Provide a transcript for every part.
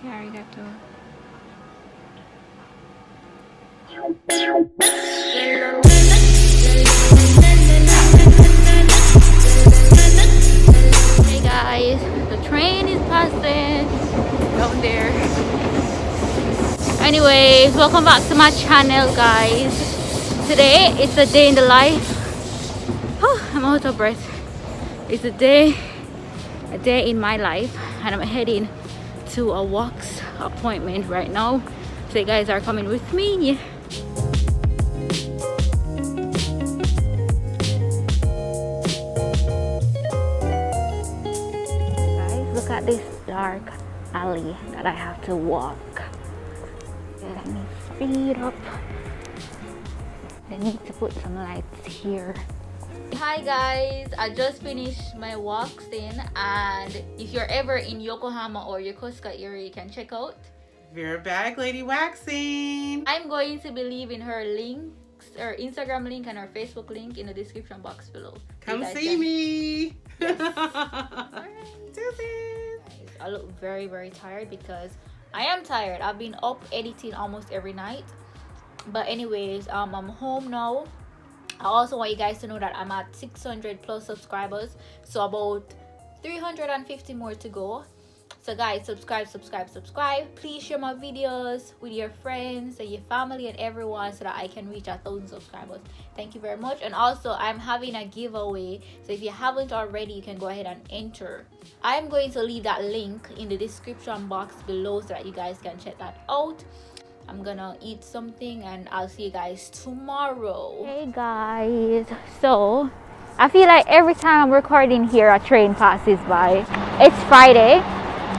arigato. Hey guys, the train is passing down there. Anyways, welcome back to my channel, guys. Today it's a day in the life. Oh, I'm out of breath. It's a day in my life, and I'm heading to a wax appointment right now. So you guys are coming with me. Guys, look at this dark alley that I have to walk. Let me speed up. They need to put some lights here. Hi guys, I just finished my waxing, and if you're ever in Yokohama or Yokosuka area, you can check out Vera Bag Lady Waxing. I'm going to be leaving her links, her Instagram link and her Facebook link in the description box below. Come see me. Yes. Alright, do this. I look very tired because I am tired. I've been up editing almost every night. But anyways, I'm home now. I also want you guys to know that I'm at 600 plus subscribers, so about 350 more to go. So guys, subscribe. Please share my videos with your friends and your family and everyone so that I can reach 1,000 subscribers. Thank you very much. And also, I'm having a giveaway, so if you haven't already, you can go ahead and enter. I'm going to leave that link in the description box below so that you guys can check that out. I'm gonna eat something and I'll see you guys tomorrow. Hey guys, so I feel like every time I'm recording here a train passes by. It's Friday.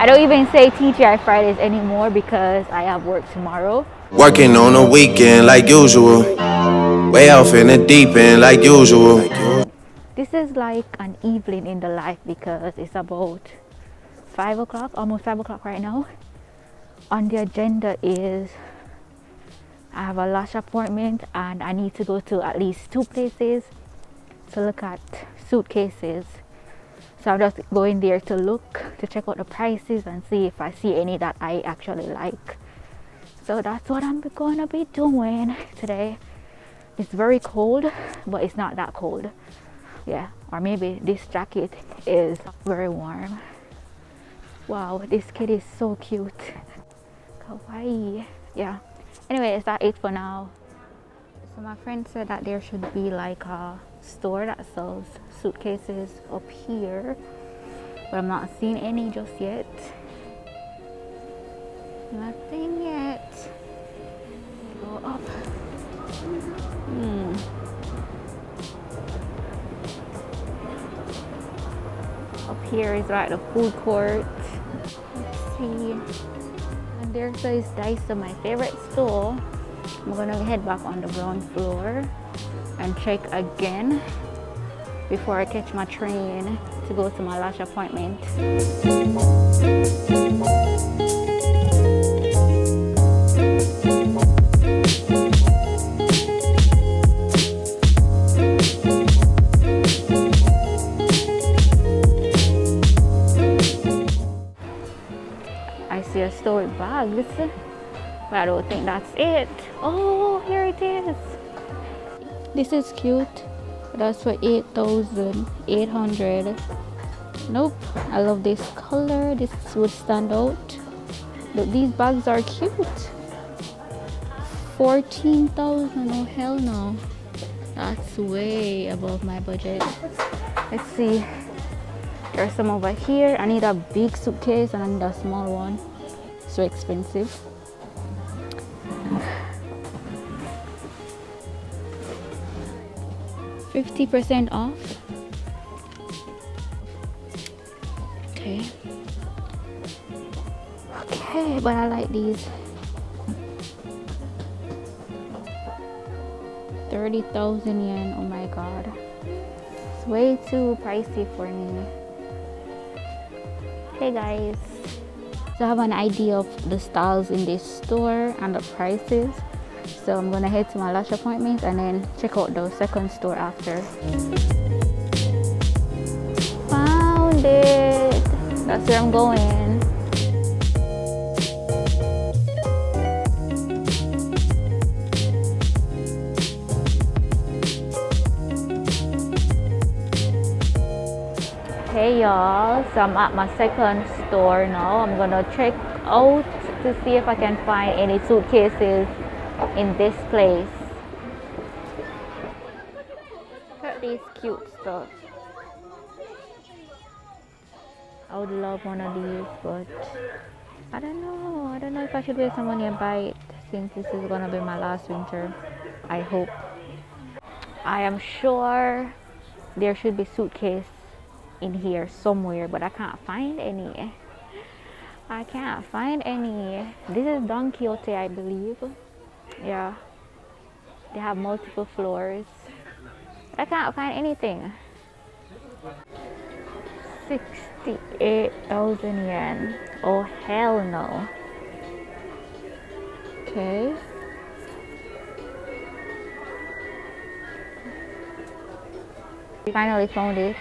I don't even say TGI Fridays anymore because I have work tomorrow. Working on a weekend like usual. Way off in the deep end like usual. This is like an evening in the life because it's about 5 o'clock, almost 5 o'clock right now. On the agenda is I have a Lash appointment and I need to go to at least 2 places to look at suitcases. So I'm just going there to check out the prices and see if I see any that I actually like. So that's what I'm gonna be doing today. It's very cold, but it's not that cold. Yeah, or maybe this jacket is very warm. Wow, this kid is so cute. Kawaii. Yeah. Anyways, that's it for now. So my friend said that there should be like a store that sells suitcases up here, but I'm not seeing any just yet. Nothing yet. Go up. Up here is like the food court. Let's see. And there says Daiso, my favorite store. I'm gonna head back on the ground floor and check again before I catch my train to go to my Lash appointment. I see a store with bags, but I don't think that's it. Oh, here it is. This is cute. That's for 8,800. Nope, I love this color. This would stand out. Look, these bags are cute. 14,000. Oh hell no, that's way above my budget. Let's see. There's some over here. I need a big suitcase and I need a small one. So expensive. $50% off. Okay, but I like these. 30,000 yen. Oh my god, it's way too pricey for me. Hey guys, so I have an idea of the styles in this store and the prices, so I'm gonna head to my Lash appointment and then check out the second store after. Found it. That's where I'm going. I'm at my second store now. I'm gonna check out to see if I can find any suitcases in this place. Look at these cute stuff. I would love one of these, but I don't know. I don't know if I should waste some money and buy it since this is gonna be my last winter. I hope. I am sure there should be suitcase in here somewhere, but I can't find any. I can't find any. This is Don Quixote, I believe. Yeah. They have multiple floors. I can't find anything. 68,000 yen. Oh, hell no. Okay. Finally found it.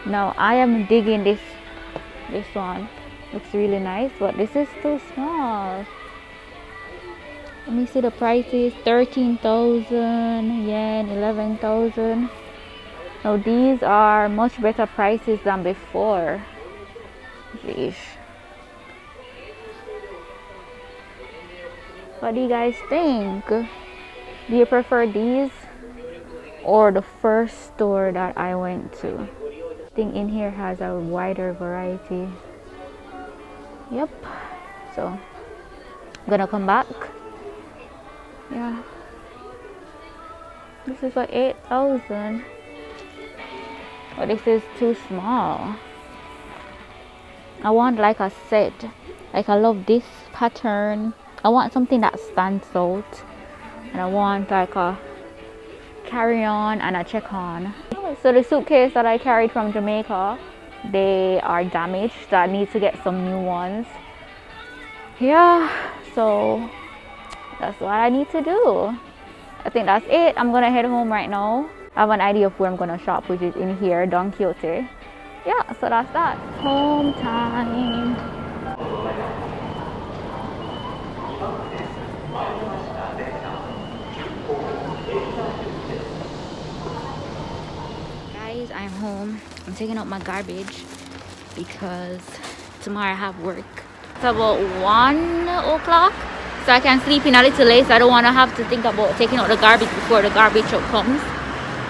Now I am digging this one. Looks really nice, but this is too small. Let me see the prices. 13,000 yen, 11,000. Now these are much better prices than before. Yeesh. What do you guys think? Do you prefer these or the first store that I went to? I think in here has a wider variety. Yep. So I'm gonna come back. Yeah. This is like 8,000. But this is too small. I want like a set. Like I love this pattern. I want something that stands out. And I want like a carry-on and a check-on. So the suitcase that I carried from Jamaica, they are damaged, so I need to get some new ones. Yeah, so that's what I need to do. I think that's it. I'm gonna head home right now. I have an idea of where I'm gonna shop, which is in here, Don Quixote. Yeah, so that's that. Home time. Guys, I'm home. I'm taking out my garbage because tomorrow I have work. It's about 1 o'clock, so I can sleep in a little late, so I don't want to have to think about taking out the garbage before the garbage truck comes.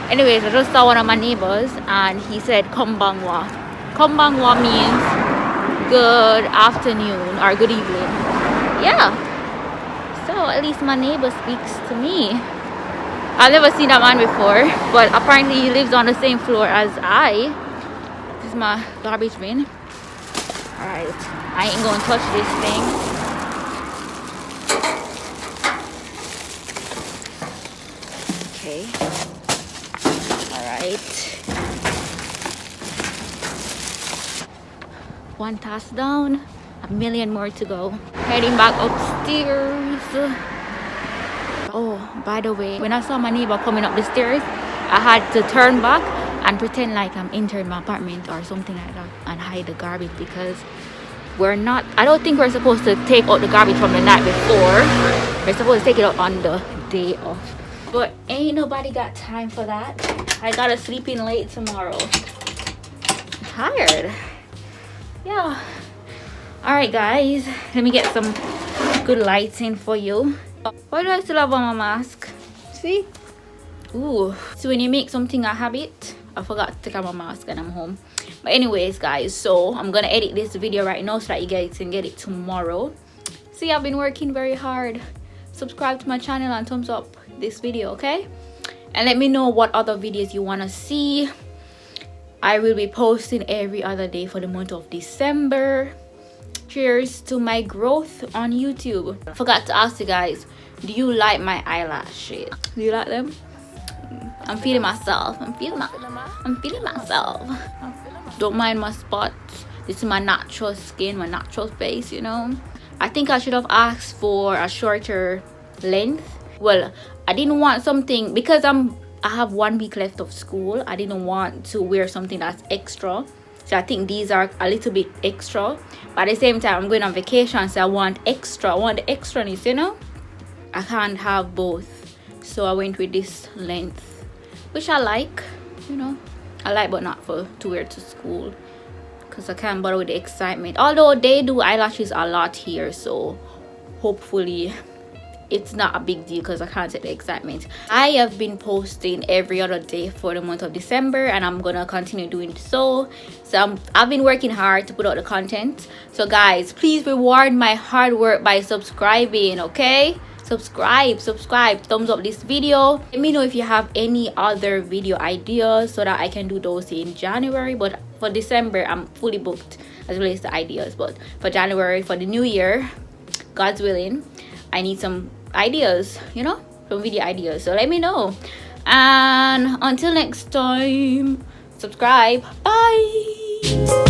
Anyways, I just saw one of my neighbors and he said Kombangwa. Kombangwa means good afternoon or good evening. Yeah, so at least my neighbor speaks to me. I've never seen that man before, but apparently he lives on the same floor as I. This is my garbage bin. Alright, I ain't gonna touch this thing. Okay. Alright. One task down, a million more to go. Heading back upstairs. Oh, by the way, when I saw my neighbor coming up the stairs, I had to turn back and pretend like I'm entering my apartment or something like that and hide the garbage, because I don't think we're supposed to take out the garbage from the night before. We're supposed to take it out on the day off. But ain't nobody got time for that. I gotta sleep in late tomorrow. I'm tired. Yeah. Alright guys, let me get some good lighting for you. Why do I still have on my mask? See? Ooh. So when you make something a habit, I forgot to take out my mask and I'm home. But anyways guys, so I'm gonna edit this video right now so that you guys can get it tomorrow. See, I've been working very hard. Subscribe to my channel and thumbs up this video, okay? And let me know what other videos you want to see. I will be posting every other day for the month of December. Cheers to my growth on YouTube. I forgot to ask you guys, do you like my eyelashes? Do you like them? I'm feeling myself. I'm feeling myself. Don't mind my spots. This is my natural skin, my natural face, you know. I think I should have asked for a shorter length. Well, I didn't want something, because I have 1 week left of school. I didn't want to wear something that's extra. So I think these are a little bit extra, but at the same time I'm going on vacation, so I want extra. I want the extraness, you know. I can't have both, so I went with this length, which I like, you know. I like, but not to wear to school, because I can't bother with the excitement, although they do eyelashes a lot here, so hopefully it's not a big deal because I can't take the excitement. I have been posting every other day for the month of December, and I'm gonna continue doing so. I've been working hard to put out the content, so guys, please reward my hard work by subscribing. Okay, subscribe, thumbs up this video. Let me know if you have any other video ideas so that I can do those in January, but for December I'm fully booked as relates to ideas. But for January, for the new year, God's willing, I need some ideas, you know, some video ideas, so let me know. And until next time, subscribe. Bye.